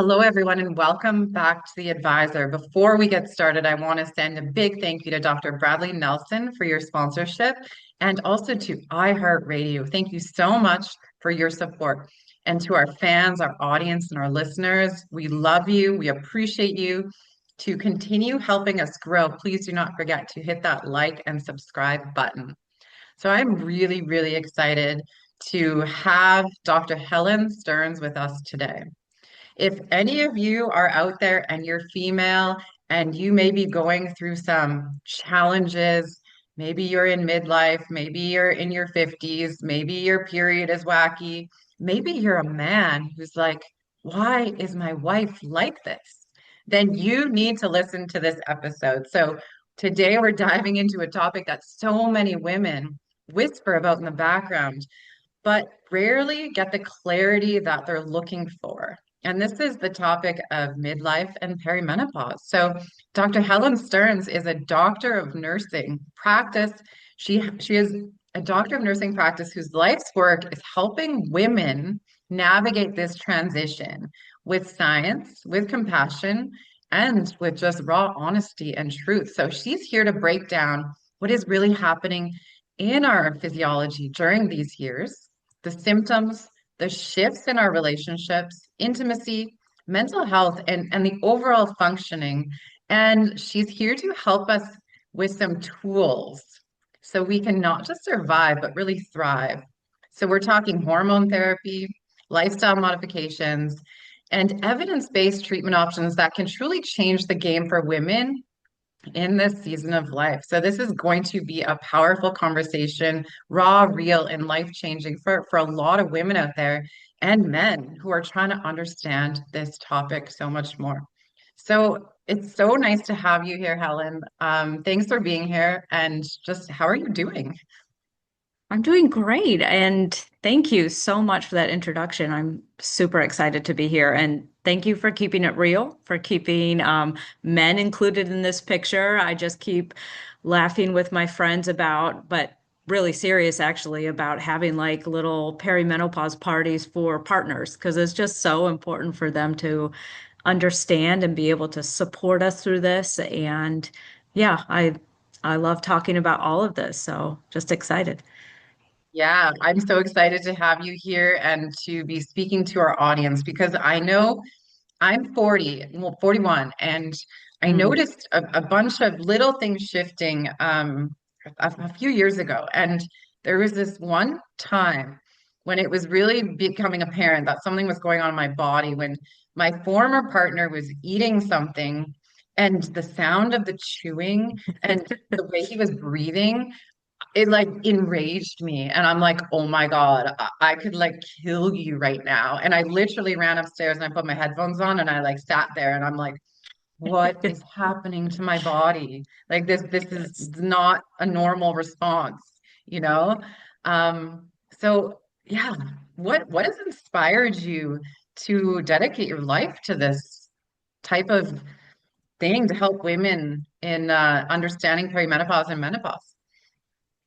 Hello, everyone, and welcome back to The Advisor. Before we get started, I want to send a big thank you to Dr. Bradley Nelson for your sponsorship and also to iHeartRadio. Thank you so much for your support. And to our fans, our audience, and our listeners, we love you. We appreciate you. To continue helping us grow, please do not forget to hit that like and subscribe button. So I'm really, really excited to have Dr. Helen Stearns with us today. If any of you are out there and you're female and you may be going through some challenges, maybe you're in midlife, maybe you're in your 50s, maybe your period is wacky, maybe you're a man who's like, why is my wife like this? Then you need to listen to this episode. So today we're diving into a topic that so many women whisper about in the background but rarely get the clarity that they're looking for. And this is the topic of midlife and perimenopause. So, Dr. Helen Stearns is a doctor of nursing practice. She is a doctor of nursing practice whose life's work is helping women navigate this transition with science, with compassion, and with just raw honesty and truth. So, she's here to break down what is really happening in our physiology during these years, the symptoms, the shifts in our relationships, intimacy, mental health, and the overall functioning. And she's here to help us with some tools so we can not just survive, but really thrive. So we're talking hormone therapy, lifestyle modifications, and evidence-based treatment options that can truly change the game for women in this season of life. So this is going to be a powerful conversation, raw, real, and life-changing for a lot of women out there and men who are trying to understand this topic so much more. So it's so nice to have you here, Helen. Thanks for being here and just how are you doing? I'm doing great. And thank you so much for that introduction. I'm super excited to be here. And thank you for keeping it real, for keeping men included in this picture. I just keep laughing with my friends about, but really serious actually, about having like little perimenopause parties for partners, because it's just so important for them to understand and be able to support us through this. And yeah, I love talking about all of this. So just excited. Yeah, I'm so excited to have you here and to be speaking to our audience because I know I'm 40, well, 41, and I Mm. noticed a bunch of little things shifting a few years ago. And there was this one time when it was really becoming apparent that something was going on in my body when my former partner was eating something and the sound of the chewing and the way he was breathing it like enraged me and I'm like, oh my God, I could like kill you right now. And I literally ran upstairs and I put my headphones on and I like sat there and I'm like, what is happening to my body? Like this is Yes. not a normal response, you know? So yeah, what has inspired you to dedicate your life to this type of thing to help women in understanding perimenopause and menopause?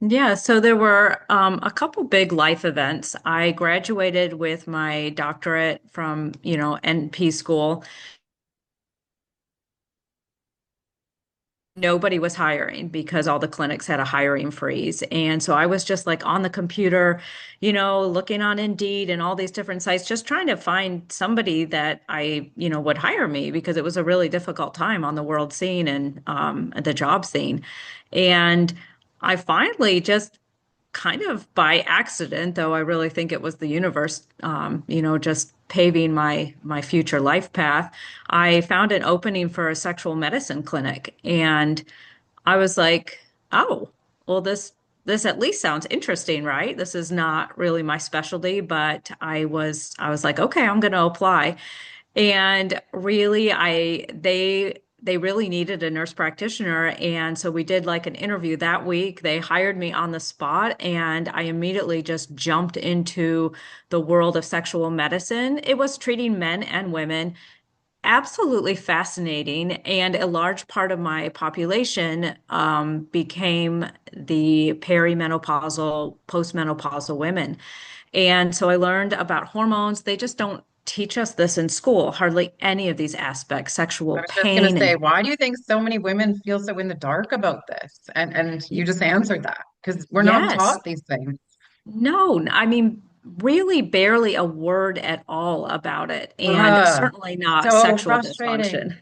Yeah, so there were a couple big life events. I graduated with my doctorate from, NP school. Nobody was hiring because all the clinics had a hiring freeze. And so I was just like on the computer, looking on Indeed and all these different sites, just trying to find somebody that would hire me because it was a really difficult time on the world scene and the job scene. And I finally just kind of by accident, though I really think it was the universe, just paving my future life path. I found an opening for a sexual medicine clinic, and I was like, "Oh, well, this at least sounds interesting, right? This is not really my specialty, but I was like, okay, I'm going to apply." And really, they really needed a nurse practitioner. And so we did like an interview that week. They hired me on the spot, and I immediately just jumped into the world of sexual medicine. It was treating men and women. Absolutely fascinating. And a large part of my population became the perimenopausal, postmenopausal women. And so I learned about hormones. They just don't teach us this in school. Hardly any of these aspects, I sexual was just going to pain say, and why do you think so many women feel so in the dark about this? And you just answered that because we're not yes. taught these things. No, I mean, really barely a word at all about it, and Ugh, certainly not so sexual frustrating. dysfunction.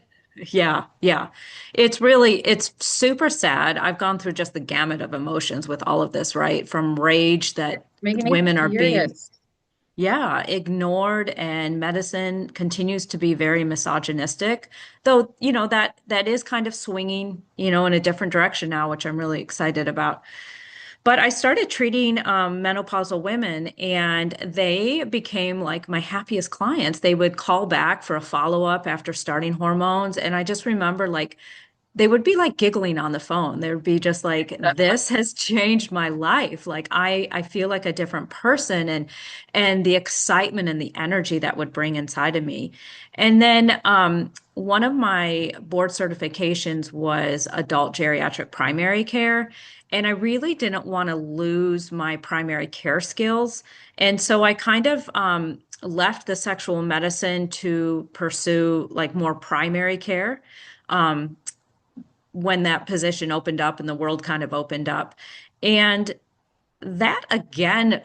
Yeah, yeah. It's super sad. I've gone through just the gamut of emotions with all of this, right? From rage that Making me women are being, furious. yeah, ignored, and medicine continues to be very misogynistic. Though, that is kind of swinging, in a different direction now, which I'm really excited about. But I started treating menopausal women, and they became like my happiest clients. They would call back for a follow-up after starting hormones. And I just remember like they would be like giggling on the phone. They would be just like, this has changed my life. Like I feel like a different person, and the excitement and the energy that would bring inside of me. And then one of my board certifications was adult geriatric primary care. And I really didn't want to lose my primary care skills. And so I kind of left the sexual medicine to pursue like more primary care. Um, when that position opened up and the world kind of opened up. And that again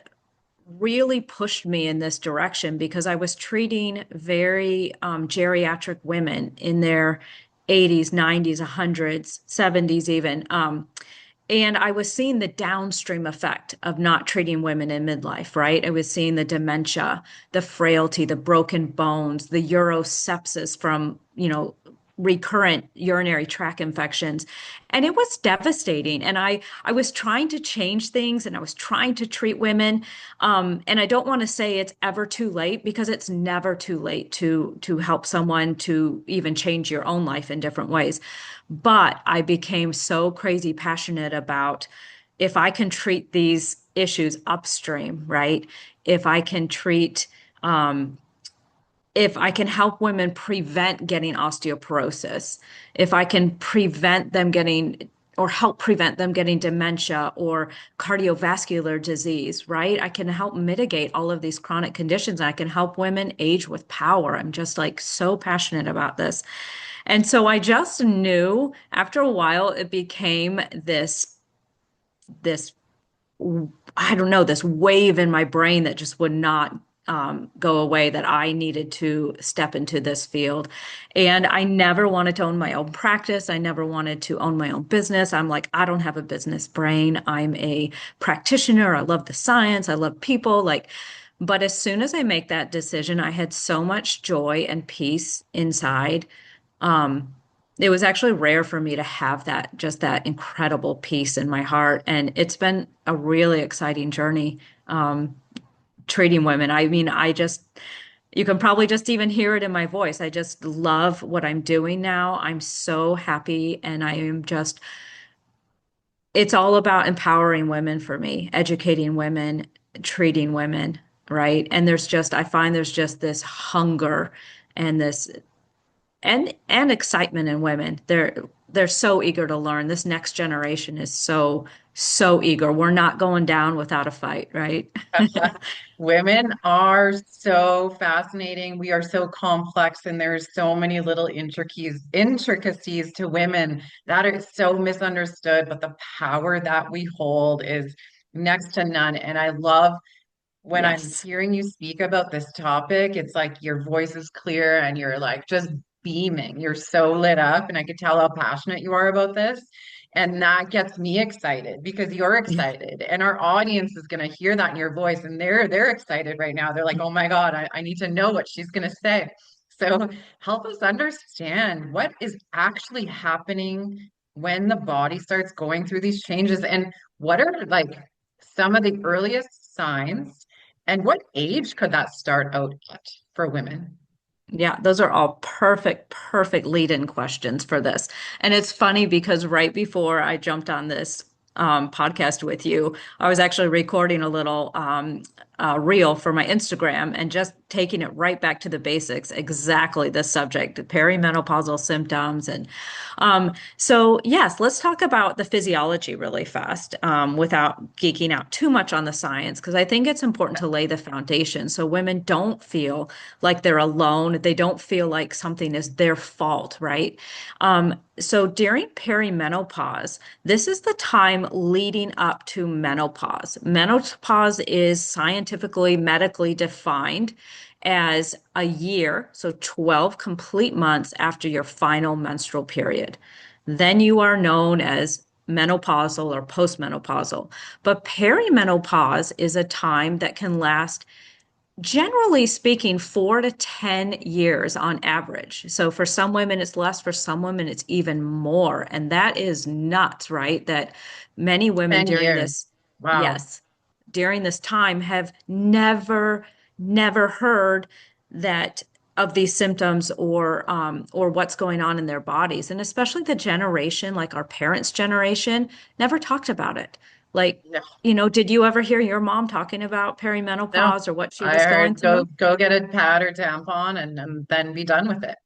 really pushed me in this direction because I was treating very geriatric women in their 80s, 90s, 100s, 70s even. And I was seeing the downstream effect of not treating women in midlife, right? I was seeing the dementia, the frailty, the broken bones, the urosepsis from, recurrent urinary tract infections. And it was devastating. And I was trying to change things and I was trying to treat women. And I don't want to say it's ever too late because it's never too late to help someone to even change your own life in different ways. But I became so crazy passionate about if I can treat these issues upstream, right? If I can treat, if I can help women prevent getting osteoporosis, if I can prevent them getting or help prevent them getting dementia or cardiovascular disease, right? I can help mitigate all of these chronic conditions. I can help women age with power. I'm just like so passionate about this. And so I just knew after a while it became this I don't know, this wave in my brain that just would not go away, that I needed to step into this field. And I never wanted to own my own practice. I never wanted to own my own business. I'm like, I don't have a business brain. I'm a practitioner. I love the science. I love people. Like, but as soon as I make that decision, I had so much joy and peace inside. Um, it was actually rare for me to have that, just that incredible peace in my heart. And it's been a really exciting journey, treating women. I mean, you can probably just even hear it in my voice. I just love what I'm doing now. I'm so happy. And I am just, it's all about empowering women for me, educating women, treating women, right? And I find there's just this hunger and this and excitement in women. They're so eager to learn. This next generation is so eager. We're not going down without a fight, right? Women are so fascinating. We are so complex, and there's so many little intricacies to women that are so misunderstood, but the power that we hold is next to none. And I love when I'm Yes. hearing you speak about this topic, it's like your voice is clear and you're like just beaming. You're so lit up, and I could tell how passionate you are about this. And that gets me excited because you're Yeah. excited, and our audience is going to hear that in your voice, and they're excited right now. They're like, "Oh my God, I need to know what she's going to say." So help us understand what is actually happening when the body starts going through these changes, and what are like some of the earliest signs and what age could that start out at for women? Yeah, those are all perfect lead-in questions for this. And it's funny because right before I jumped on this podcast with you, I was actually recording a little reel for my Instagram and just taking it right back to the basics, exactly the subject, perimenopausal symptoms. And so, yes, let's talk about the physiology really fast without geeking out too much on the science, because I think it's important to lay the foundation so women don't feel like they're alone. They don't feel like something is their fault, right? So during perimenopause, this is the time leading up to menopause. Menopause is scientifically, medically defined as a year, so 12 complete months after your final menstrual period. Then you are known as menopausal or postmenopausal. But perimenopause is a time that can last, generally speaking, 4 to 10 years on average. So for some women, it's less. For some women, it's even more. And that is nuts, right? That many women 10 during years. this, Wow. yes, during this time have never heard that of these symptoms or what's going on in their bodies. And especially the generation, like our parents' generation, never talked about it. Like, No, did you ever hear your mom talking about no. perimenopause or what she I was going heard go through? go get a pad or tampon and then be done with it.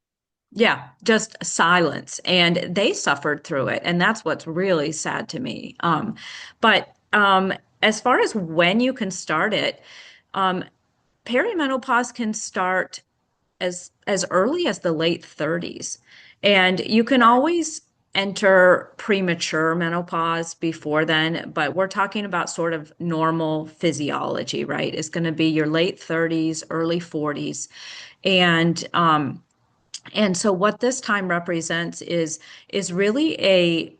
Yeah, just silence. And they suffered through it. And that's what's really sad to me. But as far as when you can start it, um, perimenopause can start as early as the late 30s. And you can always enter premature menopause before then, but we're talking about sort of normal physiology, right? It's going to be your late 30s, early 40s. And and so what this time represents is really a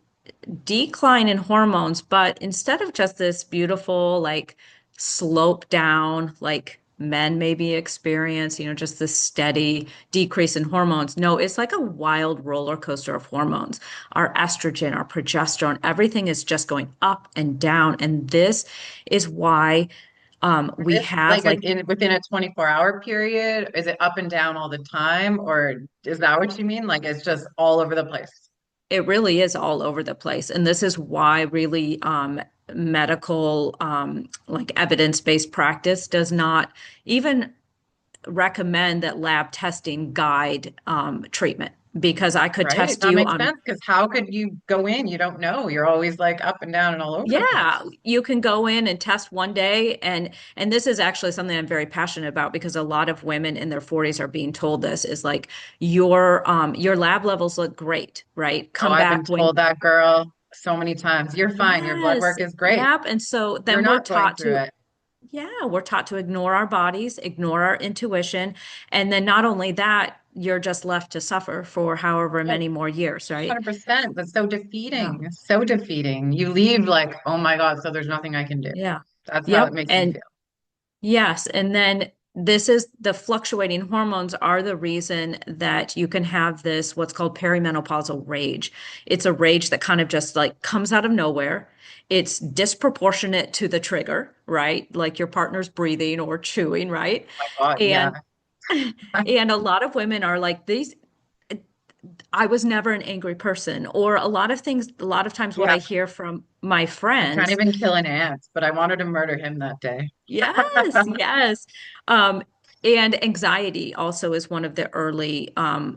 decline in hormones, but instead of just this beautiful like slope down like men maybe experience, just this steady decrease in hormones. No, it's like a wild roller coaster of hormones. Our estrogen, our progesterone, everything is just going up and down. And this is why we This have like like within a 24-hour period? Is it up and down all the time, or is that what you mean? Like it's just all over the place? it really is all over the place. And this is why really medical, like evidence-based practice does not even recommend that lab testing guide treatment because I could Right? test That you makes on. sense because how could you go in? You don't know. You're always like up and down and all over the Yeah, place. you can go in and test one day and this is actually something I'm very passionate about because a lot of women in their 40s are being told this is like your lab levels look great, right? Oh, Come I've been back when told that, girl, so many times. You're fine. Your blood yes, work is great. yep. And so You're then we're not going taught through to it. yeah, we're taught to ignore our bodies, ignore our intuition, and then not only that, you're just left to suffer for however Oh, many more years, right? 100%. That's so Yeah. defeating. So defeating. You leave like, oh my God, so there's nothing I can do. Yeah. That's how it Yep. makes you And feel. yes, and then this is the fluctuating hormones are the reason that you can have this what's called perimenopausal rage. It's a rage that kind of just like comes out of nowhere. It's disproportionate to the trigger, right? Like your partner's breathing or chewing, right? My God, yeah. And and a lot of women are like these I was never an angry person or a lot of things a lot of times what Yeah. I hear from my I can't friends. even kill an ant, but I wanted to murder him that day. Yes, yes. Um, and anxiety also is one of the early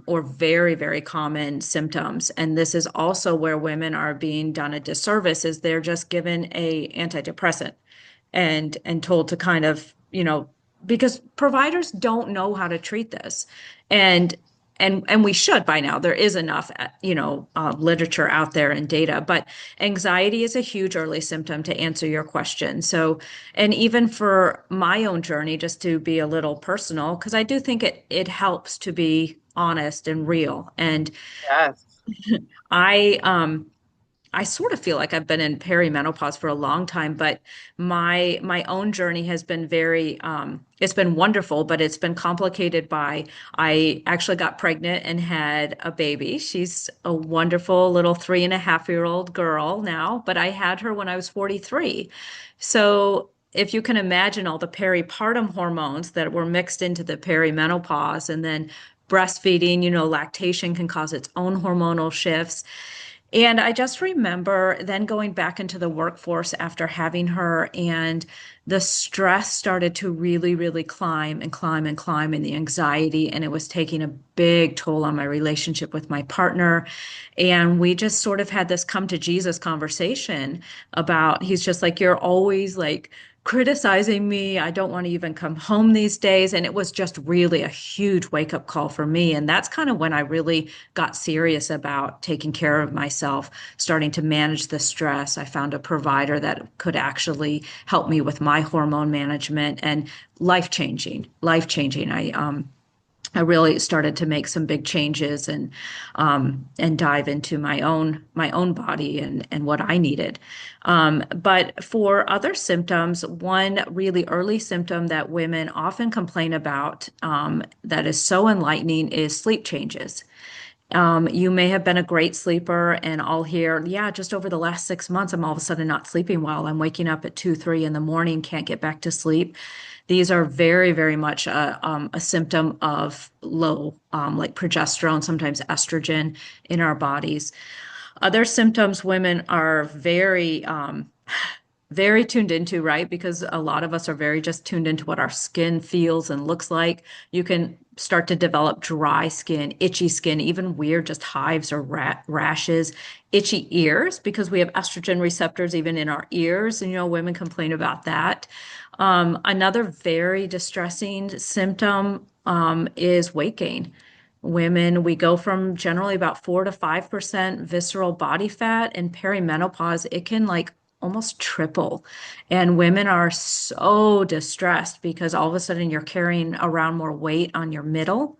or very, very common symptoms. And this is also where women are being done a disservice is they're just given a antidepressant and told to kind of, because providers don't know how to treat this. And and we should by now. There is enough, literature out there and data, but anxiety is a huge early symptom to answer your question. So, and even for my own journey, just to be a little personal, because I do think it helps to be honest and real. And Yes. I I sort of feel like I've been in perimenopause for a long time, but my own journey has been very it's been wonderful, but it's been complicated by I actually got pregnant and had a baby. She's a wonderful little 3.5-year-old girl now, but I had her when I was 43. So if you can imagine all the peripartum hormones that were mixed into the perimenopause and then breastfeeding, lactation can cause its own hormonal shifts And I just remember then going back into the workforce after having her, and the stress started to really, really climb and climb and climb, and the anxiety, and it was taking a big toll on my relationship with my partner. And we just sort of had this come to Jesus conversation about, he's just like, you're always like, criticizing me. I don't want to even come home these days. And it was just really a huge wake up call for me. And that's kind of when I really got serious about taking care of myself, starting to manage the stress. I found a provider that could actually help me with my hormone management, and life changing, life changing. I really started to make some big changes and dive into my own body and what I needed. But for other symptoms, one really early symptom that women often complain about that is so enlightening is sleep changes. You may have been a great sleeper, and I'll hear, yeah, just over the last 6 months, I'm all of a sudden not sleeping well. I'm waking up at 2, 3 in the morning, can't get back to sleep. These are very, very much a symptom of low, like progesterone, sometimes estrogen in our bodies. Other symptoms women are very tuned into, right? Because a lot of us are very just tuned into what our skin feels and looks like. You can start to develop dry skin, itchy skin, even weird just hives or rashes, itchy ears because we have estrogen receptors even in our ears. And, women complain about that. Another very distressing symptom is weight gain. Women, we go from generally about 4 to 5% visceral body fat, and perimenopause, it can like almost triple. And women are so distressed because all of a sudden you're carrying around more weight on your middle.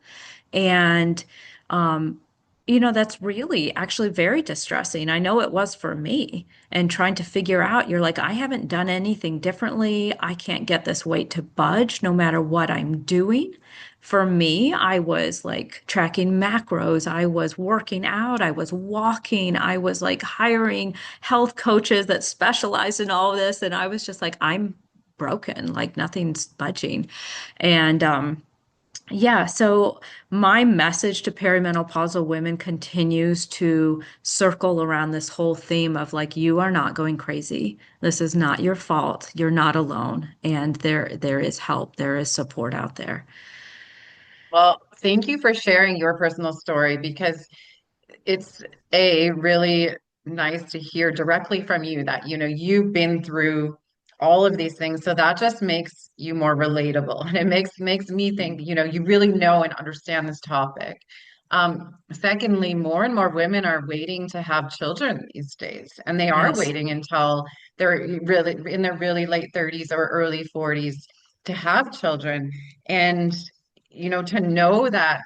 And, um, that's really actually very distressing. I know it was for me. And trying to figure out, you're like, I haven't done anything differently. I can't get this weight to budge no matter what I'm doing. For me, I was like tracking macros. I was working out. I was walking. I was like hiring health coaches that specialize in all of this. And I was just like, I'm broken, like nothing's budging. And yeah, so my message to perimenopausal women continues to circle around this whole theme of like, you are not going crazy. This is not your fault. You're not alone. And there is help. There is support out there. Well, thank you for sharing your personal story because it's a really nice to hear directly from you that you've been through all of these things, so that just makes you more relatable, and it makes me think you really know and understand this topic. Secondly, more and more women are waiting to have children these days, and they are Yes. waiting until they're really in their really late 30s or early 40s to have children. And to know that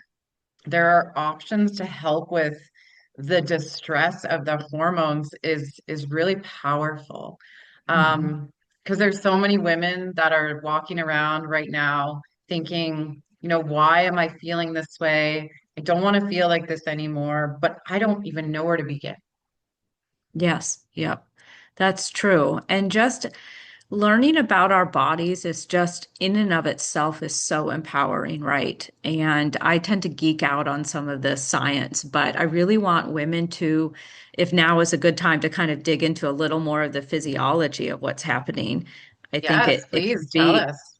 there are options to help with the distress of the hormones is really powerful. Mhm. Um, because there's so many women that are walking around right now thinking, why am I feeling this way? I don't want to feel like this anymore, but I don't even know where to begin. Yes. Yep. That's true. And just learning about our bodies is just in and of itself is so empowering, right? And I tend to geek out on some of this science, but I really want women to, if now is a good time to kind of dig into a little more of the physiology of what's happening. I think Yes, it can please tell be, us.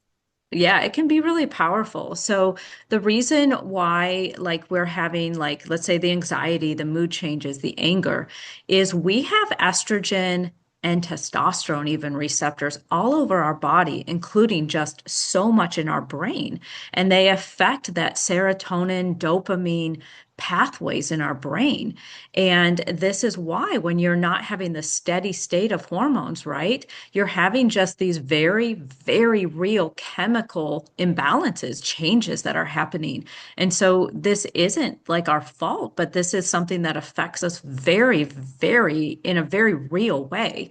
yeah, it can be really powerful. So the reason why like we're having like let's say the anxiety, the mood changes, the anger is we have estrogen and testosterone even receptors all over our body, including just so much in our brain. And they affect that serotonin, dopamine pathways in our brain. And this is why when you're not having the steady state of hormones, right? You're having just these very, very real chemical imbalances, changes that are happening. And so this isn't like our fault, but this is something that affects us very, very, in a very real way.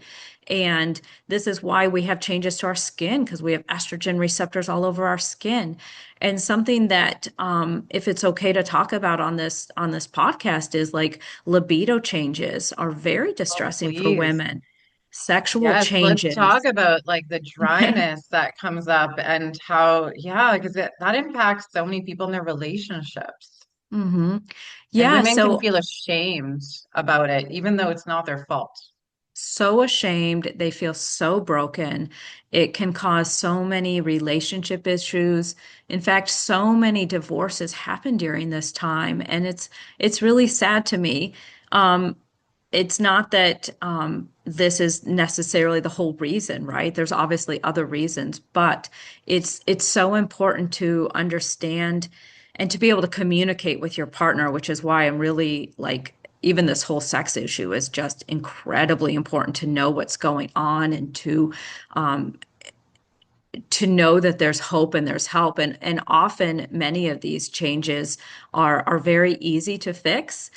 And this is why we have changes to our skin because we have estrogen receptors all over our skin. And something that, if it's okay to talk about on this podcast, is like libido changes are very Oh, distressing for please. women. Sexual Yes, let's talk changes. about like the dryness that comes up and how, yeah, because that impacts so many people in their relationships. Hmm. And Yeah, women can so feel ashamed about it, even though it's not their fault. so ashamed. They feel so broken. It can cause so many relationship issues. In fact, so many divorces happen during this time, and it's really sad to me. Um, it's not that this is necessarily the whole reason, right? There's obviously other reasons, but it's so important to understand and to be able to communicate with your partner, which is why I'm really like even this whole sex issue is just incredibly important to know what's going on and um, to know that there's hope and there's help. And often many of these changes are very easy to fix.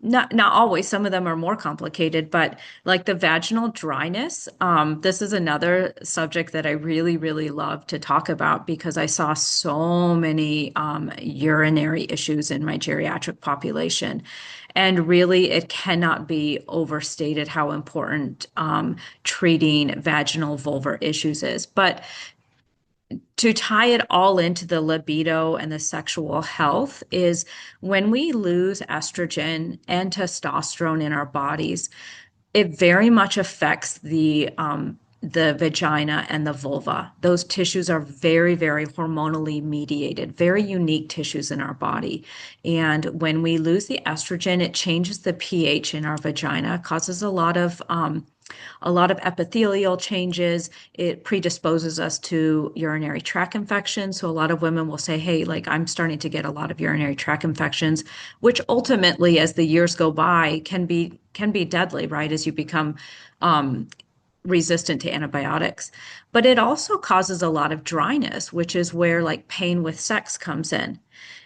Not always, some of them are more complicated, but like the vaginal dryness, this is another subject that I really, really love to talk about because I saw so many urinary issues in my geriatric population. And really, it cannot be overstated how important treating vaginal vulvar issues is. But to tie it all into the libido and the sexual health is when we lose estrogen and testosterone in our bodies, it very much affects the vagina and the vulva. Those tissues are very, very hormonally mediated, very unique tissues in our body. And when we lose the estrogen, it changes the pH in our vagina, causes a lot of epithelial changes. It predisposes us to urinary tract infections. So a lot of women will say, hey, like I'm starting to get a lot of urinary tract infections, which ultimately, as the years go by, can be deadly, right? As you become um, resistant to antibiotics. But it also causes a lot of dryness, which is where like pain with sex comes in.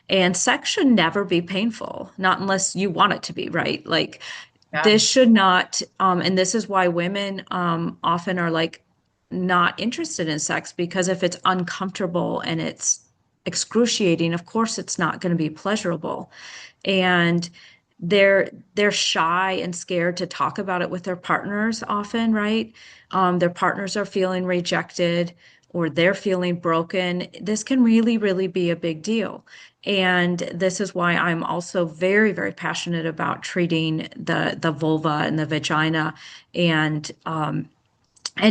And sex should never be painful, not unless you want it to be, right? Like Yeah. this should not, and this is why women often are like not interested in sex because if it's uncomfortable and it's excruciating, of course it's not going to be pleasurable. And they're shy and scared to talk about it with their partners often, right? Their partners are feeling rejected or they're feeling broken. This can really, really be a big deal. And this is why I'm also very, very passionate about treating the vulva and the vagina and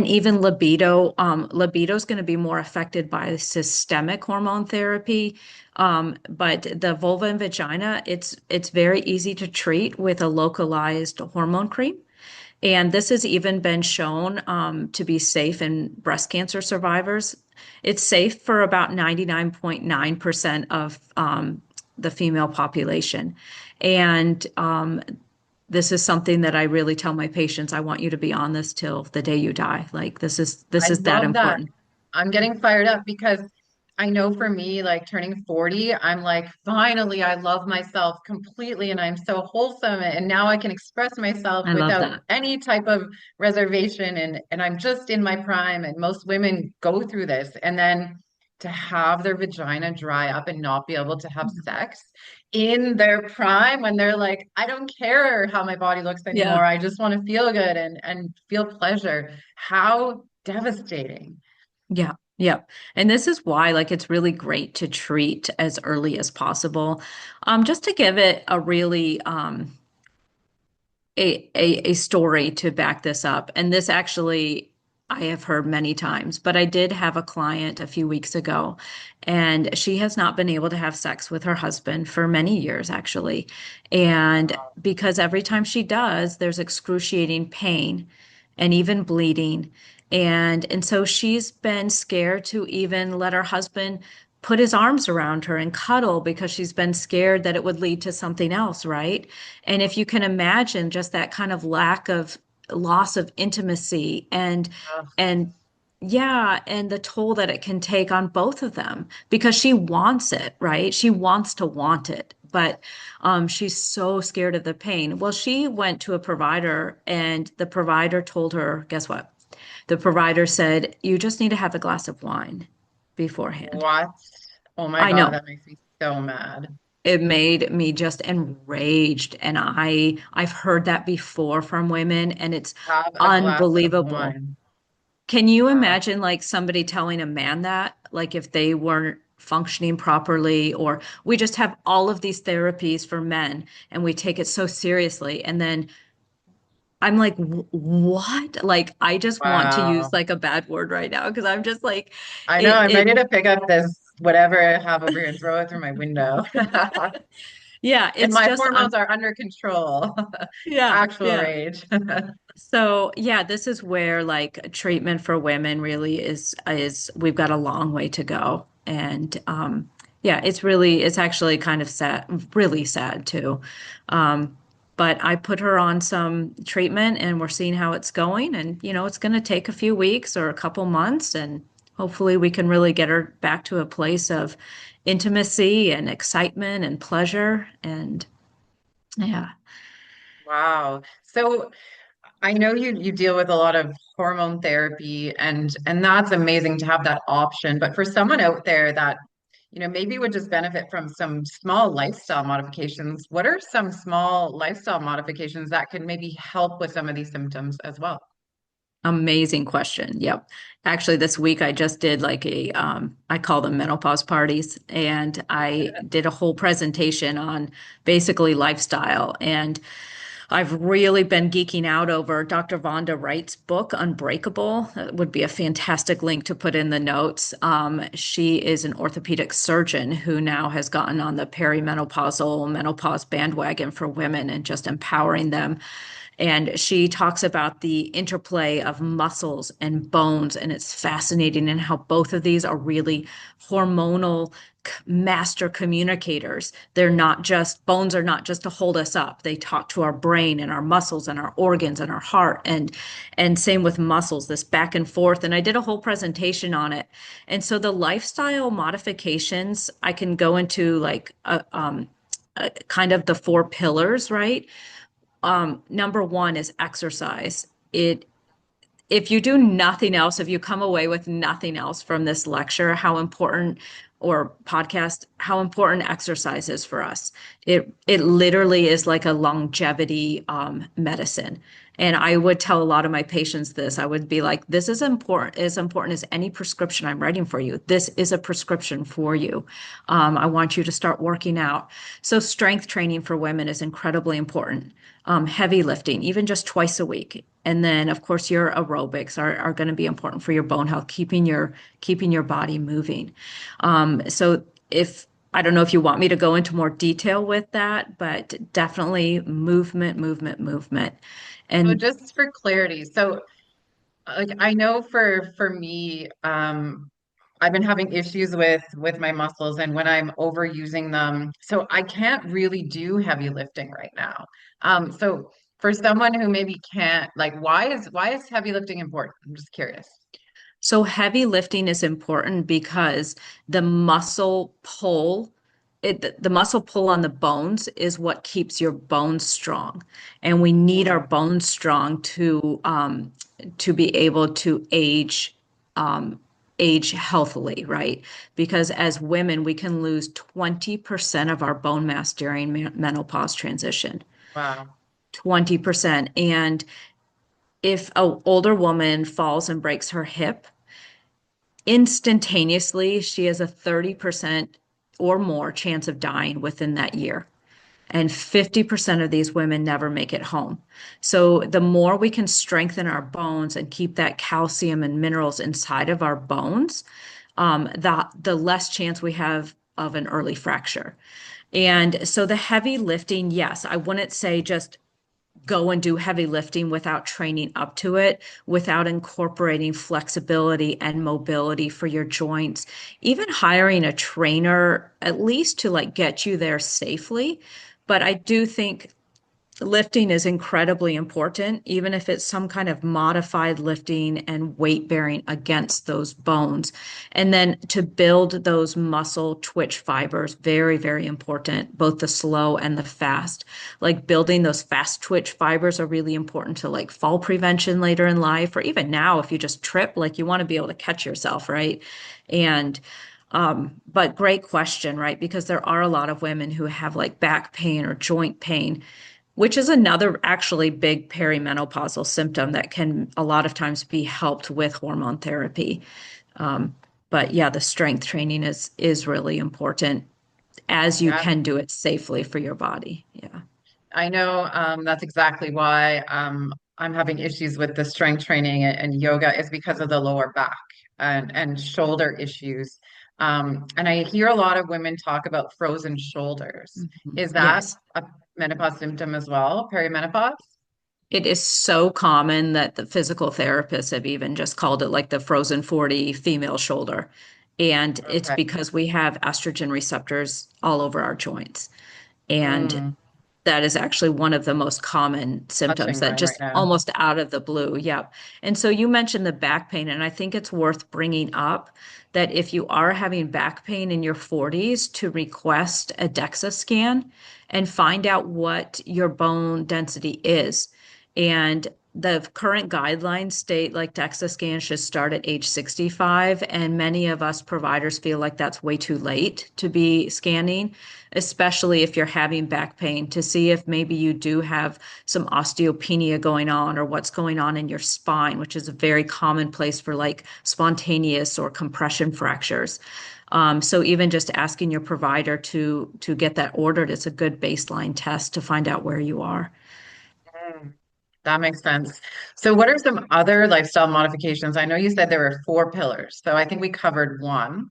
even libido. Libido is going to be more affected by systemic hormone therapy. But the vulva and vagina, it's very easy to treat with a localized hormone cream. And this has even been shown to be safe in breast cancer survivors. It's safe for about 99.9% of the female population. And this is something that I really tell my patients, I want you to be on this till the day you die. Like this I is that love that. important. I'm getting fired up because I know for me, like turning 40, I'm like, finally, I love myself completely and I'm so wholesome. And now I can express myself I love without that. any type of reservation. And I'm just in my prime. And most women go through this. And then to have their vagina dry up and not be able to have sex in their prime when they're like, I don't care how my body looks Yeah. anymore. I just want to feel good and feel pleasure. How devastating. Yeah. Yeah. And this is why like it's really great to treat as early as possible. Just to give it a really a story to back this up. And this actually I have heard many times, but I did have a client a few weeks ago, and she has not been able to have sex with her husband for many years, actually. And because every time she does, there's excruciating pain and even bleeding. And so she's been scared to even let her husband put his arms around her and cuddle because she's been scared that it would lead to something else, right? And if you can imagine just that kind of lack of loss of intimacy and yeah, and the toll that it can take on both of them because she wants it, right? She wants to want it, but she's so scared of the pain. Well, she went to a provider, and the provider told her, guess what? The provider said, you just need to have a glass of wine beforehand. What? Oh my I God, know. that makes me so mad. It made me just enraged. And I've heard that before from women, and it's Have a glass of unbelievable. wine. Can you Wow. imagine like somebody telling a man that, like if they weren't functioning properly, or we just have all of these therapies for men and we take it so seriously. And then I'm like, What? Like, I just want to use Wow. like a bad word right now because I'm just like, I know it, I'm it, ready to pick up this whatever I have over here and throw it through my window. yeah, And it's my just, hormones are under control. yeah, Actual yeah. rage. So yeah, this is where like treatment for women really is we've got a long way to go. And yeah, it's actually kind of sad, really sad too. Um, but I put her on some treatment and we're seeing how it's going. And it's going to take a few weeks or a couple months, and hopefully we can really get her back to a place of intimacy and excitement and pleasure. And yeah. Wow. So I know you deal with a lot of hormone therapy and that's amazing to have that option. But for someone out there that, maybe would just benefit from some small lifestyle modifications, what are some small lifestyle modifications that can maybe help with some of these symptoms as well? Amazing question. Yep. Actually, this week I just did like I call them menopause parties, and I did a whole presentation on basically lifestyle. And I've really been geeking out over Dr. Vonda Wright's book, Unbreakable. That would be a fantastic link to put in the notes. She is an orthopedic surgeon who now has gotten on the perimenopausal menopause bandwagon for women and just empowering them. And she talks about the interplay of muscles and bones. And it's fascinating in how both of these are really hormonal master communicators. They're not just, bones are not just to hold us up. They talk to our brain and our muscles and our organs and our heart. And same with muscles, this back and forth. And I did a whole presentation on it. And so the lifestyle modifications, I can go into like kind of the four pillars, right? Number one is exercise. If you do nothing else, if you come away with nothing else from this lecture, how important or podcast, how important exercise is for us. It literally is like a longevity medicine. And I would tell a lot of my patients this. I would be like, this is important, as important as any prescription I'm writing for you. This is a prescription for you. I want you to start working out. So strength training for women is incredibly important. Heavy lifting, even just twice a week. And then, of course, your aerobics are going to be important for your bone health, keeping your body moving. So if I don't know if you want me to go into more detail with that, but definitely movement, movement, movement. So And just for clarity, so like I know for me, I've been having issues with my muscles and when I'm overusing them, so I can't really do heavy lifting right now. So for someone who maybe can't, like, why is heavy lifting important? I'm just curious. so heavy lifting is important because the muscle pull, the muscle pull on the bones is what keeps your bones strong. And we need our bones strong to be able to um, age healthily, right? Because as women, we can lose 20% of our bone mass during menopause transition. Wow. 20%. And if an older woman falls and breaks her hip, instantaneously, she has a 30% or more chance of dying within that year. And 50% of these women never make it home. So the more we can strengthen our bones and keep that calcium and minerals inside of our bones, the less chance we have of an early fracture. And so the heavy lifting, yes, I wouldn't say just go and do heavy lifting without training up to it, without incorporating flexibility and mobility for your joints, even hiring a trainer at least to like get you there safely. But I do think lifting is incredibly important, even if it's some kind of modified lifting and weight bearing against those bones. And then to build those muscle twitch fibers, very, very important, both the slow and the fast. Like building those fast twitch fibers are really important to like fall prevention later in life, or even now, if you just trip, like you want to be able to catch yourself, right? And but great question, right? Because there are a lot of women who have like back pain or joint pain, which is another actually big perimenopausal symptom that can a lot of times be helped with hormone therapy. But yeah, the strength training is really important as you Yeah. can do it safely for your body. Yeah. I know that's exactly why I'm having issues with the strength training and yoga is because of the lower back and shoulder issues. And I hear a lot of women talk about frozen shoulders. Mhm. Is that Yes. a menopause symptom as well, perimenopause? It is so common that the physical therapists have even just called it like the frozen 40 female shoulder. And it's Okay. because we have estrogen receptors all over our joints. And Mm, that is actually one of the most common symptoms touching that mine right just now. almost out of the blue. Yep. And so you mentioned the back pain, and I think it's worth bringing up that if you are having back pain in your 40s, to request a DEXA scan and find out what your bone density is. And the current guidelines state like DEXA scans should start at age 65, and many of us providers feel like that's way too late to be scanning, especially if you're having back pain, to see if maybe you do have some osteopenia going on or what's going on in your spine, which is a very common place for like spontaneous or compression fractures. So even just asking your provider to get that ordered, it's a good baseline test to find out where you are. Mm, that makes sense. So, what are some other lifestyle modifications? I know you said there were four pillars, so I think we covered one.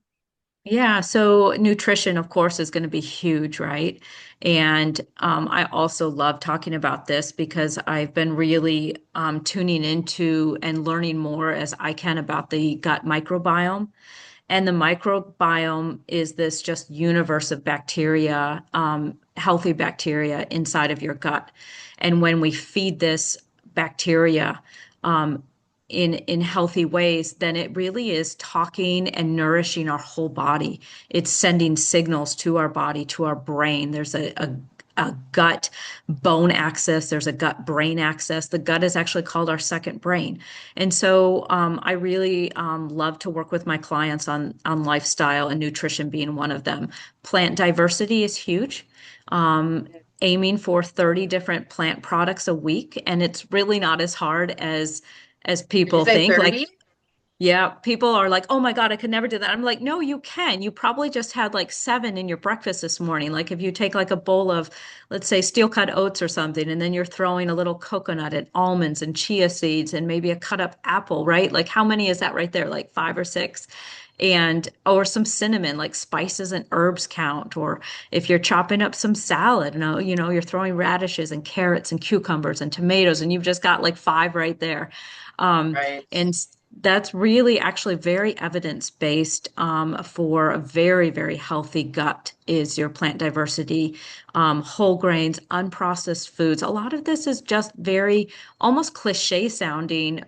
Yeah, so nutrition, of course, is going to be huge, right? And I also love talking about this because I've been really tuning into and learning more as I can about the gut microbiome. And the microbiome is this just universe of bacteria, healthy bacteria inside of your gut. And when we feed this bacteria, um, in healthy ways, then it really is talking and nourishing our whole body. It's sending signals to our body, to our brain. There's a gut bone axis, there's a gut brain axis. The gut is actually called our second brain. And so I really love to work with my clients on lifestyle and nutrition being one of them. Plant diversity is huge. Um, Aiming for 30 different plant products a week, and it's really not as hard as Did you people say think. Like, 30? yeah, people are like, "Oh my God, I could never do that." I'm like, "No, you can. You probably just had like seven in your breakfast this morning. Like if you take like a bowl of, let's say, steel cut oats or something, and then you're throwing a little coconut and almonds and chia seeds and maybe a cut up apple, right? Like how many is that right there? Like five or six? And or some cinnamon, like spices and herbs count. Or if you're chopping up some salad, you're throwing radishes and carrots and cucumbers and tomatoes, and you've just got like five right there. Um, Right. and that's really actually very evidence-based for a very, very healthy gut is your plant diversity, whole grains, unprocessed foods. A lot of this is just very almost cliche sounding,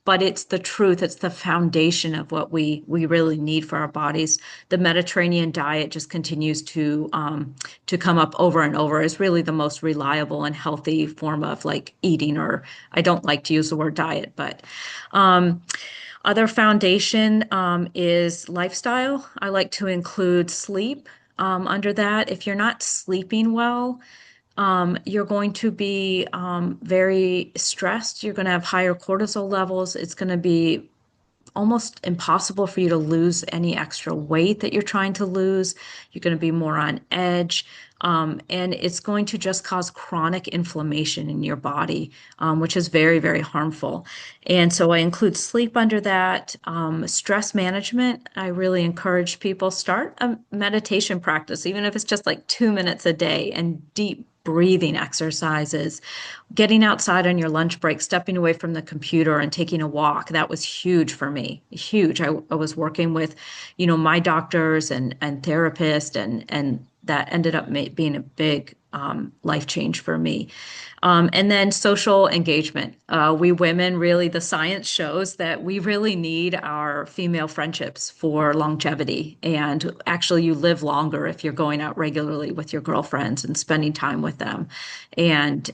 but it's the truth. It's the foundation of what we really need for our bodies. The Mediterranean diet just continues to come up over and over as really the most reliable and healthy form of like eating, or I don't like to use the word diet, but um, other foundation is lifestyle. I like to include sleep under that. If you're not sleeping well, you're going to be very stressed. You're going to have higher cortisol levels. It's going to be almost impossible for you to lose any extra weight that you're trying to lose. You're going to be more on edge. And it's going to just cause chronic inflammation in your body, which is very, very harmful. And so I include sleep under that. Stress management, I really encourage people start a meditation practice, even if it's just like 2 minutes a day, and deep breathing exercises, getting outside on your lunch break, stepping away from the computer and taking a walk. That was huge for me. Huge. I was working with, my doctors and therapists, and that ended up being a big life change for me. And then social engagement. We women really, the science shows that we really need our female friendships for longevity. And actually, you live longer if you're going out regularly with your girlfriends and spending time with them. And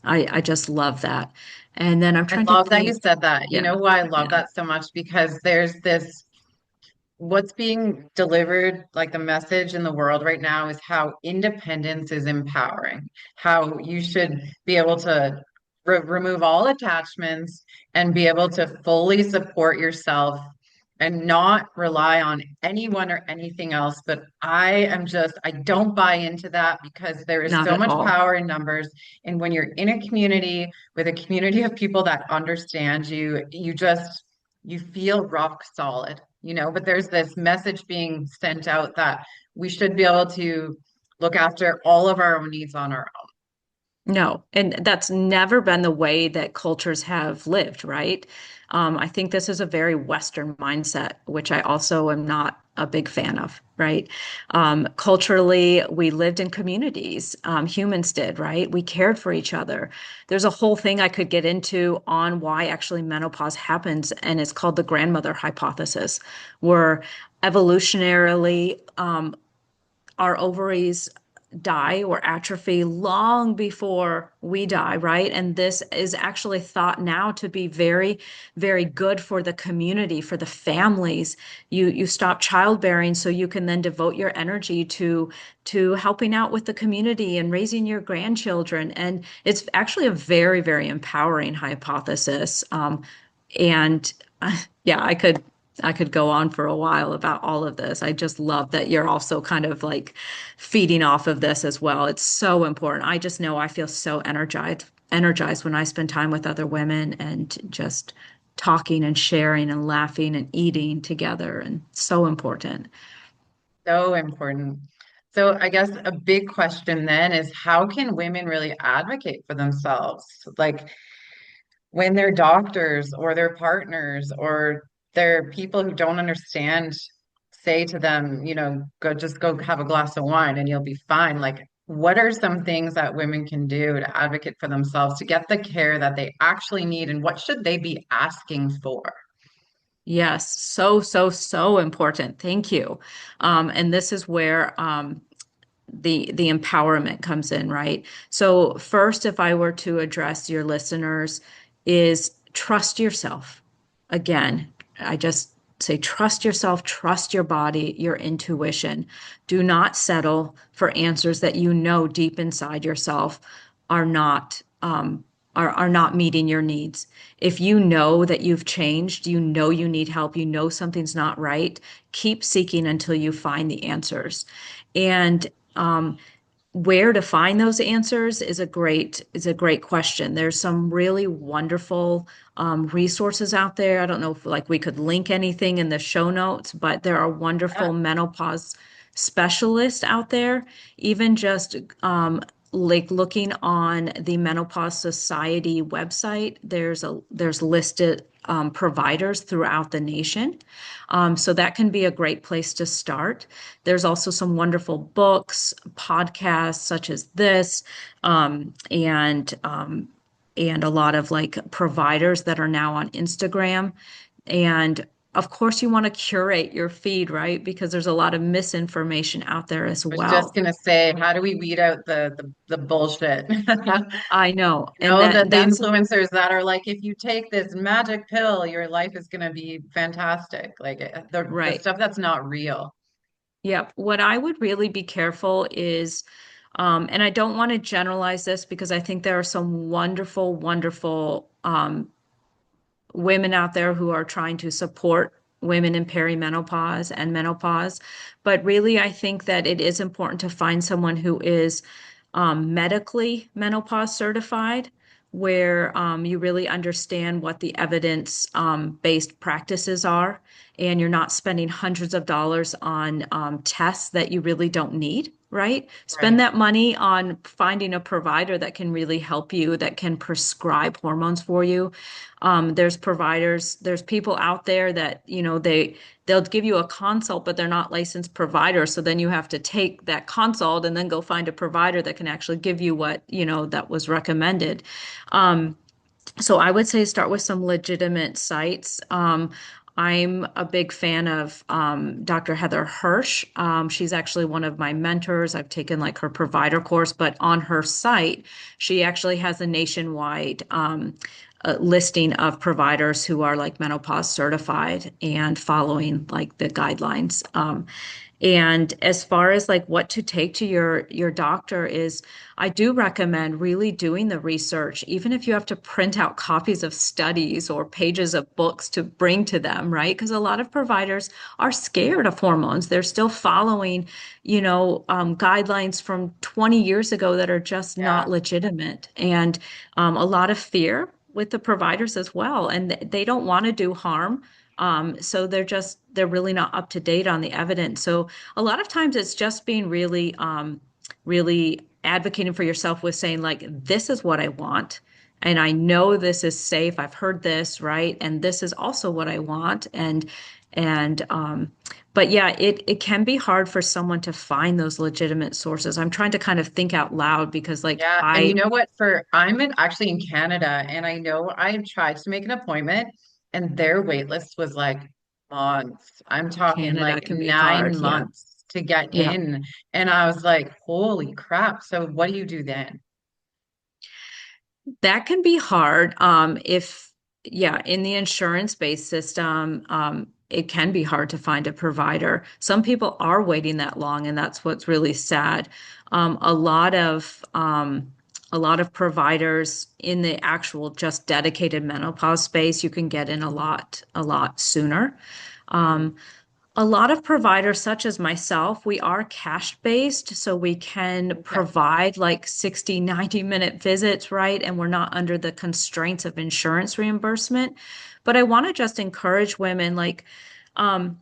I just love that. And then I'm I trying to love that you think. said that. You Yeah, know why I yeah. love that so much? Because there's this what's being delivered, like the message in the world right now is how independence is empowering, how you should be able to remove all attachments and be able to fully support yourself and not rely on anyone or anything else. But I don't buy into that because there is Not so at much all. power in numbers. And when you're in a community with a community of people that understand you, you feel rock solid, but there's this message being sent out that we should be able to look after all of our own needs on our No, and that's never been the way that cultures have lived, right? I think this is a very Western mindset, which I also am not a big fan of, right? Culturally, we lived in communities. Humans did, right? We cared for each other. There's a whole thing I could get into on why actually menopause happens, and it's called the grandmother hypothesis, where evolutionarily, our ovaries die or atrophy long before we die, right? And this is actually thought now to be very, very good for the community, for the families. You stop childbearing so you can then devote your energy to helping out with the community and raising your grandchildren. And it's actually a very, very empowering hypothesis. And yeah, I could go on for a while about all of this. I just love that you're also kind of like feeding off of this as well. It's so important. I just know I feel so energized when I spend time with other women and just talking and sharing and laughing and eating together, and so important. So important. So I guess a big question then is how can women really advocate for themselves? Like when their doctors or their partners or their people who don't understand say to them, go have a glass of wine and you'll be fine. Like, what are some things that women can do to advocate for themselves to get the care that they actually need, and what should they be asking for? Yes, so, so, so important. Thank you. And this is where the empowerment comes in, right? So first, if I were to address your listeners, is trust yourself. Again, I just say trust yourself, trust your body, your intuition. Do not settle for answers that you know deep inside yourself are not are not meeting your needs. If you know that you've changed, you know you need help, you know something's not right, keep seeking until you find the answers. And where to find those answers is a great question. There's some really wonderful resources out there. I don't know if like we could link anything in the show notes, but there are Yeah, wonderful menopause specialists out there. Even just like looking on the Menopause Society website, there's listed providers throughout the nation. So that can be a great place to start. There's also some wonderful books, podcasts such as this, and a lot of like providers that are now on Instagram. And of course, you want to curate your feed, right? Because there's a lot of misinformation out there as I was just well. gonna say, how do we weed out the bullshit? I know. And Know that that the that's influencers that are like, if you take this magic pill, your life is gonna be fantastic. Like the right. stuff that's not real. Yep. What I would really be careful is, and I don't want to generalize this because I think there are some wonderful, wonderful women out there who are trying to support women in perimenopause and menopause. But really, I think that it is important to find someone who is medically menopause certified, where you really understand what the evidence based practices are, and you're not spending hundreds of dollars on tests that you really don't need. Right? Spend Right. that money on finding a provider that can really help you, that can prescribe hormones for you. There's providers, there's people out there that, they'll give you a consult, but they're not licensed providers. So then you have to take that consult and then go find a provider that can actually give you what, that was recommended. So I would say start with some legitimate sites. I'm a big fan of Dr. Heather Hirsch. She's actually one of my mentors. I've taken like her provider course, but on her site, she actually has a nationwide listing of providers who are like menopause certified and following like the guidelines. And as far as like what to take to your doctor is, I do recommend really doing the research, even if you have to print out copies of studies or pages of books to bring to them, right? Because a lot of providers are scared of hormones. They're still following, guidelines from 20 years ago that are just not Yeah. legitimate, and a lot of fear with the providers as well, and they don't want to do harm. So they're really not up to date on the evidence. So a lot of times it's just being really advocating for yourself with saying like, this is what I want. And I know this is safe. I've heard this, right? And this is also what I want. And but yeah, it can be hard for someone to find those legitimate sources. I'm trying to kind of think out loud because like Yeah, and you I know what? Actually in Canada, and I know I tried to make an appointment, and their wait list was like months. I'm talking Canada like can be hard. nine Yeah. months to get Yeah. in, and I was like, "Holy crap!" So what do you do then? That can be hard. If, yeah, in the insurance-based system, it can be hard to find a provider. Some people are waiting that long, and that's what's really sad. Um, a lot of um, a lot of providers in the actual just dedicated menopause space, you can get in a lot sooner. Mhm. Um, a lot of providers, such as myself, we are cash based, so we can Okay. provide like 60, 90-minute visits, right? And we're not under the constraints of insurance reimbursement. But I want to just encourage women like, um,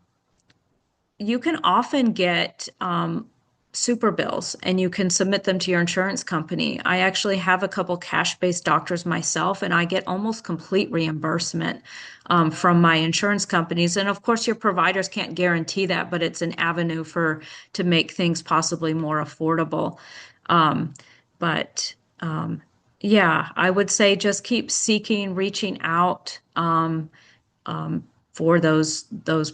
you can often get super bills and you can submit them to your insurance company. I actually have a couple cash-based doctors myself, and I get almost complete reimbursement from my insurance companies. And of course, your providers can't guarantee that, but it's an avenue for to make things possibly more affordable. Um, but yeah, I would say just keep seeking, reaching out. Um, for those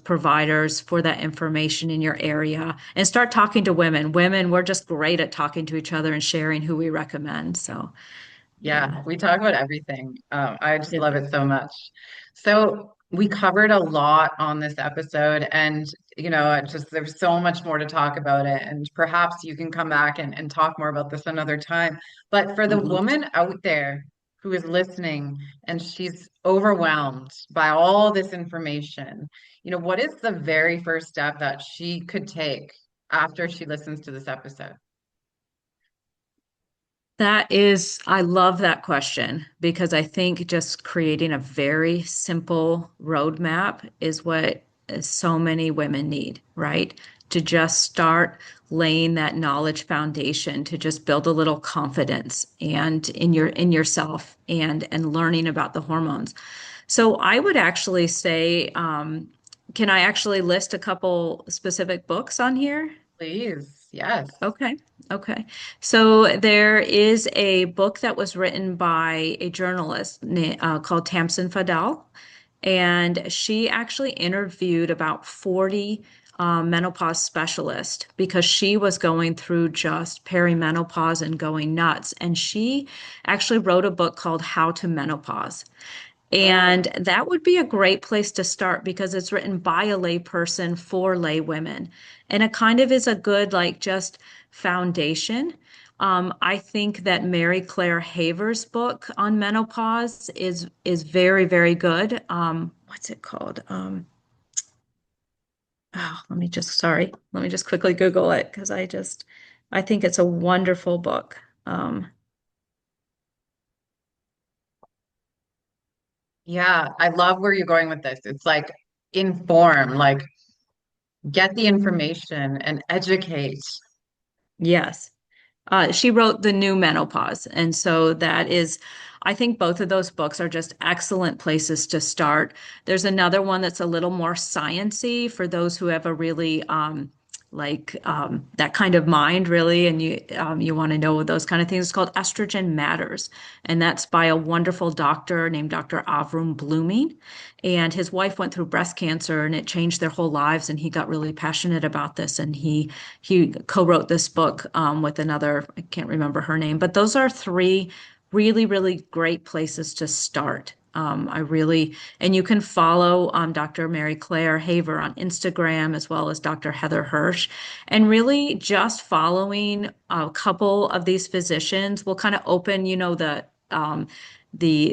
providers for that information in your area and start talking to women. Women, we're just great at talking to each other and sharing who we recommend. So, Yeah, yeah. we talk about everything. I just Yeah. love it so much. So we covered a lot on this episode, and it just there's so much more to talk about it. And perhaps you can come back and talk more about this another time. But for the Would love to. woman out there who is listening and she's overwhelmed by all this information, what is the very first step that she could take after she listens to this episode? I love that question because I think just creating a very simple roadmap is what so many women need, right? To just start laying that knowledge foundation to just build a little confidence and in yourself and learning about the hormones. So I would actually say, can I actually list a couple specific books on here? Please. Yes. Okay. Okay. So there is a book that was written by a journalist called Tamsin Fadal, and she actually interviewed about 40 menopause specialists because she was going through just perimenopause and going nuts. And she actually wrote a book called How to Menopause. And that would be a great place to start because it's written by a lay person for lay women. And it kind of is a good, like, just foundation. I think that Mary Claire Haver's book on menopause is very, very good. What's it called? Let me just quickly Google it because I think it's a wonderful book. Yeah, I love where you're going with this. It's like inform, like get the information and educate. Yes. She wrote The New Menopause. And so that is, I think both of those books are just excellent places to start. There's another one that's a little more sciency for those who have a really that kind of mind, really, and you want to know those kind of things. It's called Estrogen Matters, and that's by a wonderful doctor named Dr. Avrum Blooming. And his wife went through breast cancer, and it changed their whole lives. And he got really passionate about this, and he co-wrote this book with another, I can't remember her name, but those are three really, really great places to start. And you can follow Dr. Mary Claire Haver on Instagram as well as Dr. Heather Hirsch. And really just following a couple of these physicians will kind of open, the And once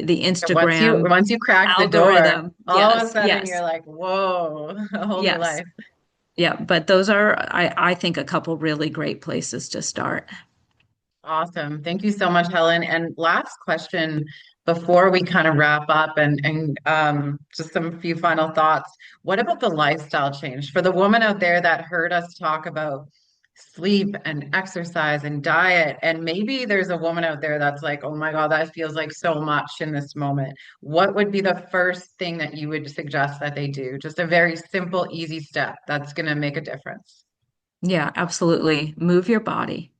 you Instagram once you crack the door, algorithm. all of a Yes, sudden you're yes, like, whoa, a whole new yes. life. Yeah, but those are, I think, a couple really great places to start. Awesome. Thank you so much, Helen. And last question before we kind of wrap up and just some few final thoughts. What about the lifestyle change for the woman out there that heard us talk about sleep and exercise and diet? And maybe there's a woman out there that's like, oh my God, that feels like so much in this moment. What would be the first thing that you would suggest that they do? Just a very simple, easy step that's going to make a difference. Yeah, absolutely. Move your body.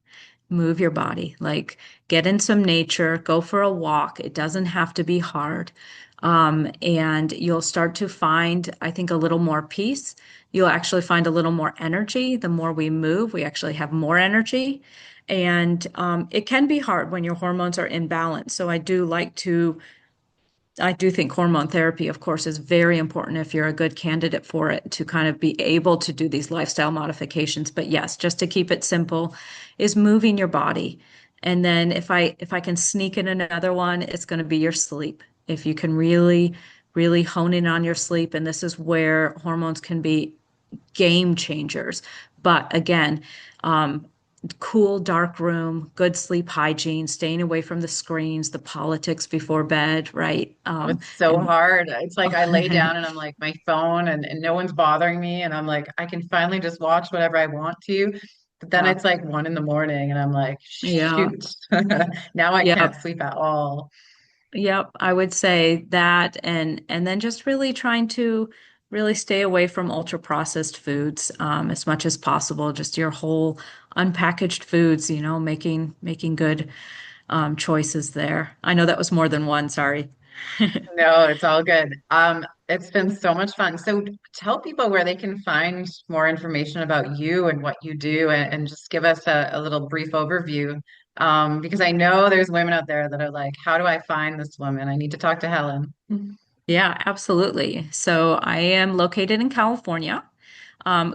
Move your body. Like get in some nature, go for a walk. It doesn't have to be hard. And you'll start to find, I think, a little more peace. You'll actually find a little more energy. The more we move, we actually have more energy. And it can be hard when your hormones are imbalanced. So I do think hormone therapy, of course, is very important if you're a good candidate for it to kind of be able to do these lifestyle modifications. But yes, just to keep it simple, is moving your body. And then if I can sneak in another one, it's going to be your sleep. If you can really, really hone in on your sleep, and this is where hormones can be game changers. But again, um, cool, dark room, good sleep hygiene, staying away from the screens, the politics before bed, right? Oh, it's so And hard. It's like I lay down and I'm like my phone and no one's bothering me. And I'm like, I can finally just watch whatever I want to. But then yeah, it's like 1 in the morning and I'm like, yeah, shoot, now I yeah. can't sleep at all. Yep, I would say that and then just really trying to really stay away from ultra processed foods as much as possible. Just your whole unpackaged foods, making good choices there. I know that was more than one, sorry. No, it's all good. It's been so much fun. So tell people where they can find more information about you and what you do and just give us a little brief overview. Because I know there's women out there that are like, how do I find this woman? I need to talk to Helen. Yeah, absolutely. So I am located in California.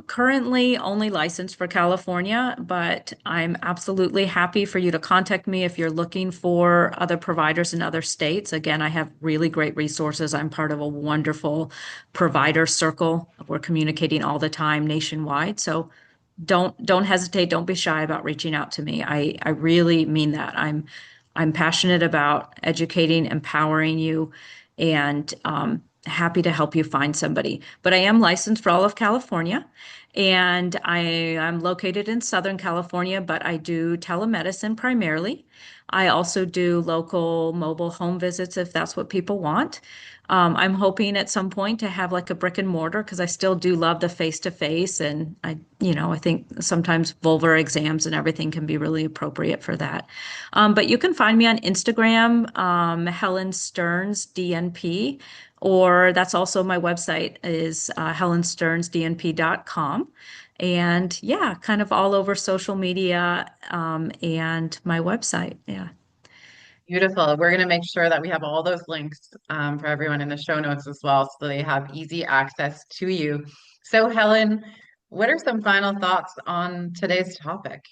Currently only licensed for California, but I'm absolutely happy for you to contact me if you're looking for other providers in other states. Again, I have really great resources. I'm part of a wonderful provider circle. We're communicating all the time nationwide. So don't hesitate, don't be shy about reaching out to me. I really mean that. I'm passionate about educating, empowering you, and happy to help you find somebody. But I am licensed for all of California, and I'm located in Southern California, but I do telemedicine primarily. I also do local mobile home visits if that's what people want. I'm hoping at some point to have like a brick and mortar because I still do love the face to face, and I think sometimes vulvar exams and everything can be really appropriate for that. But you can find me on Instagram, Helen Stearns DNP, or that's also my website is helenstearnsdnp.com. And yeah, kind of all over social media and my website. Yeah. Beautiful. We're going to make sure that we have all those links for everyone in the show notes as well, so they have easy access to you. So, Helen, what are some final thoughts on today's topic?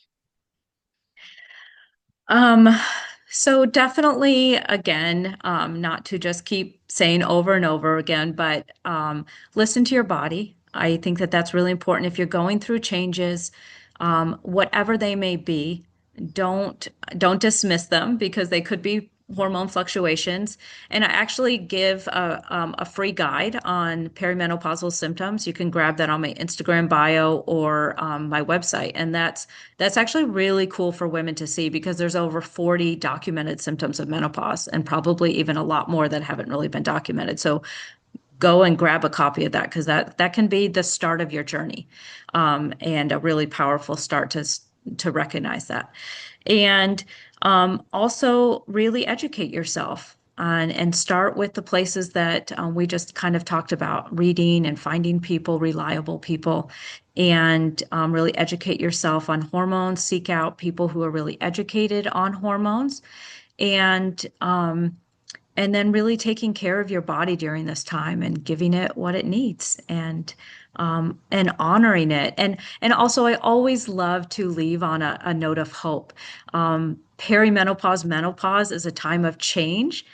Um, so definitely, again, not to just keep saying over and over again, but listen to your body. I think that that's really important. If you're going through changes, whatever they may be, don't don't dismiss them because they could be hormone fluctuations. And I actually give a free guide on perimenopausal symptoms. You can grab that on my Instagram bio or my website, and that's actually really cool for women to see because there's over 40 documented symptoms of menopause and probably even a lot more that haven't really been documented. So go and grab a copy of that because that can be the start of your journey, and a really powerful start to recognize that. And also really educate yourself and start with the places that we just kind of talked about, reading and finding people, reliable people, and really educate yourself on hormones. Seek out people who are really educated on hormones and and then really taking care of your body during this time and giving it what it needs and honoring it. And also I always love to leave on a note of hope. Perimenopause, menopause is a time of change.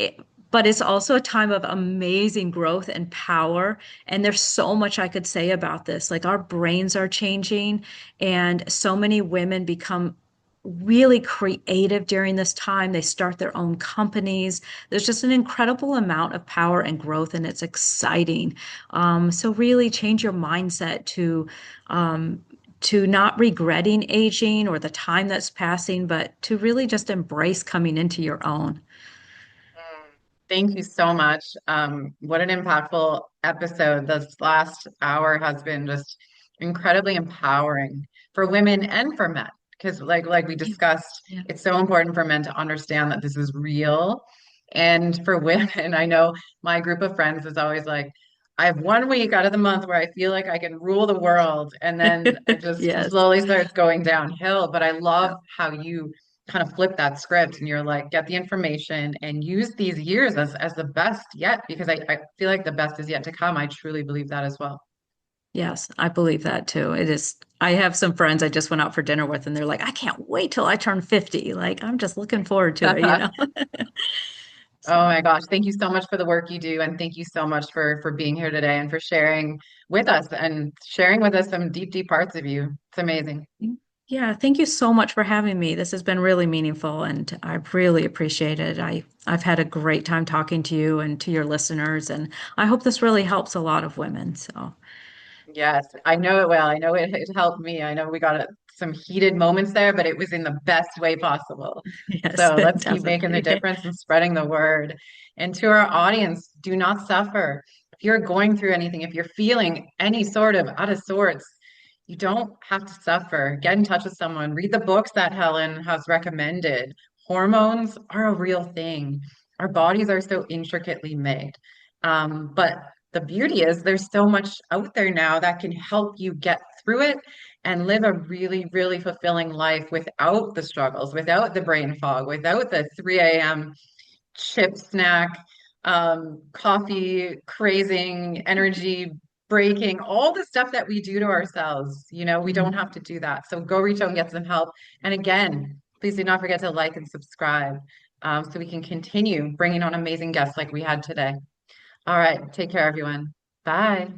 It, but it's also a time of amazing growth and power. And there's so much I could say about this. Like our brains are changing, and so many women become really creative during this time. They start their own companies. There's just an incredible amount of power and growth, and it's exciting. So really change your mindset to not regretting aging or the time that's passing, but to really just embrace coming into your own. Mm, thank you so much. What an impactful episode. This last hour has been just incredibly empowering for women and for men. Because like we Yeah. discussed, Yeah. it's so important for men to understand that this is real. And for women, I know my group of friends is always like, I have 1 week out of the month where I feel like I can rule the world, and then it just Yes. slowly starts going downhill. But I love Yeah. how you kind of flip that script and you're like, get the information and use these years as the best yet, because I feel like the best is yet to come. I truly believe that as well. Yes, I believe that too. It is. I have some friends I just went out for dinner with, and they're like, I can't wait till I turn 50. Like, I'm just looking forward to it. Oh So, my gosh, thank you so much for the work you do, and thank you so much for being here today and for sharing with us and sharing with us some deep, deep parts of you. It's amazing. yeah, thank you so much for having me. This has been really meaningful, and I really appreciate it. I've had a great time talking to you and to your listeners, and I hope this really helps a lot of women. So, Yes, I know it well. I know it helped me. I know we got some heated moments there, but it was in the best way possible. yes, So let's keep making the definitely. difference and spreading the word. And to our audience, do not suffer. If you're going through anything, if you're feeling any sort of out of sorts, you don't have to suffer. Get in touch with someone. Read the books that Helen has recommended. Hormones are a real thing. Our bodies are so intricately made. But the beauty is there's so much out there now that can help you get through it and live a really, really fulfilling life without the struggles, without the brain fog, without the 3 a.m. chip snack, coffee crazing, energy breaking, all the stuff that we do to ourselves. We don't have to do that. So go reach out and get some help. And again, please do not forget to like and subscribe so we can continue bringing on amazing guests like we had today. All right. Take care, everyone. Bye.